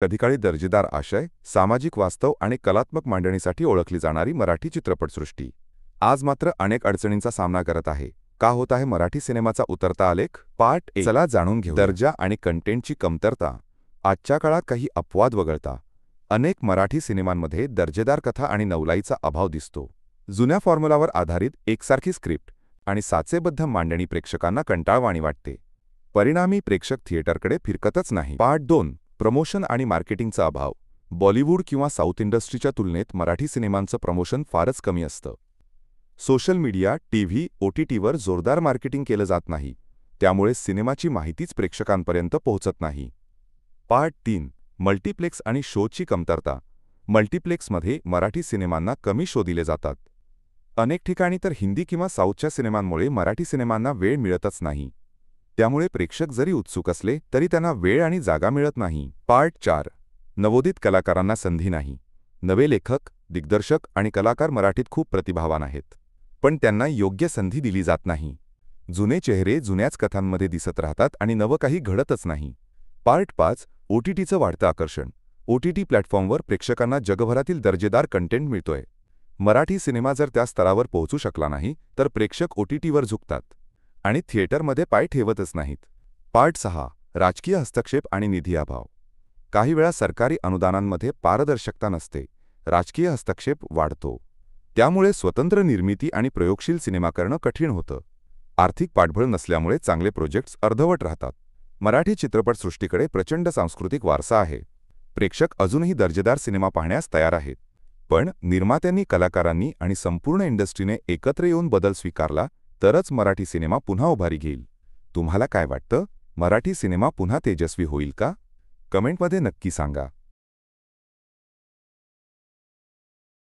कधीकाळी दर्जेदार आशय, सामाजिक वास्तव आणि कलात्मक मांडणीसाठी ओळखली जाणारी मराठी चित्रपटसृष्टी आज मात्र अनेक अडचणींचा सामना करत आहे. का होत आहे मराठी सिनेमाचा उतरता आलेख? पार्ट 1 चला जाणून घेऊ. दर्जा आणि कंटेंटची कमतरता. आजच्या काळात काही अपवाद वगळता अनेक मराठी सिनेमांमध्ये दर्जेदार कथा आणि नवलाईचा अभाव दिसतो. जुन्या फॉर्म्युलावर आधारित एकसारखी स्क्रिप्ट आणि साचेबद्ध मांडणी प्रेक्षकांना कंटाळवाणी वाटते. परिणामी प्रेक्षक थिएटरकडे फिरकतच नाही. पार्ट 2 प्रमोशन आणि मार्केटिंगचा अभाव. बॉलिवूड किंवा साऊथ इंडस्ट्रीच्या तुलनेत मराठी सिनेमांचं प्रमोशन फारच कमी असतं. सोशल मीडिया, टीव्ही, OTTवर जोरदार मार्केटिंग केलं जात नाही. त्यामुळे सिनेमाची माहितीच प्रेक्षकांपर्यंत पोहोचत नाही. पार्ट 3 मल्टिप्लेक्स आणि शोची कमतरता. मल्टिप्लेक्समध्ये मराठी सिनेमांना कमी शो दिले जातात. अनेक ठिकाणी तर हिंदी किंवा साऊथच्या सिनेमांमुळे मराठी सिनेमांना वेळ मिळतच नाही. त्यामुळे प्रेक्षक जरी उत्सुक असले तरी त्यांना वेळ आणि जागा मिळत नाही. पार्ट 4 नवोदित कलाकारांना संधी नाही. नवे लेखक, दिग्दर्शक आणि कलाकार मराठीत खूप प्रतिभावान आहेत, पण त्यांना योग्य संधी दिली जात नाही. जुने चेहरे जुन्याच कथांमध्ये दिसत राहतात आणि नवं काही घडतच नाही. पार्ट 5 OTTचं वाढतं आकर्षण. OTT प्लॅटफॉर्मवर प्रेक्षकांना जगभरातील दर्जेदार कंटेंट मिळतोय. मराठी सिनेमा जर त्या स्तरावर पोहोचू शकला नाही तर प्रेक्षक OTTवर झुकतात आणि थिएटरमध्ये पाय ठेवतच नाहीत. पार्ट 6 राजकीय हस्तक्षेप आणि निधी अभाव. काही वेळा सरकारी अनुदानांमध्ये पारदर्शकता नसते, राजकीय हस्तक्षेप वाढतो. त्यामुळे स्वतंत्र निर्मिती आणि प्रयोगशील सिनेमा करणं कठीण होतं. आर्थिक पाठबळ नसल्यामुळे चांगले प्रोजेक्ट्स अर्धवट राहतात. मराठी चित्रपटसृष्टीकडे प्रचंड सांस्कृतिक वारसा आहे. प्रेक्षक अजूनही दर्जेदार सिनेमा पाहण्यास तयार आहेत. पण निर्मात्यांनी, कलाकारांनी आणि संपूर्ण इंडस्ट्रीने एकत्र येऊन बदल स्वीकारला तरच मराठी सिनेमा पुन्हा उभारी घेईल. तुम्हाला काय वाटतं? मराठी सिनेमा पुन्हा तेजस्वी होईल का? कमेंटमध्ये नक्की सांगा.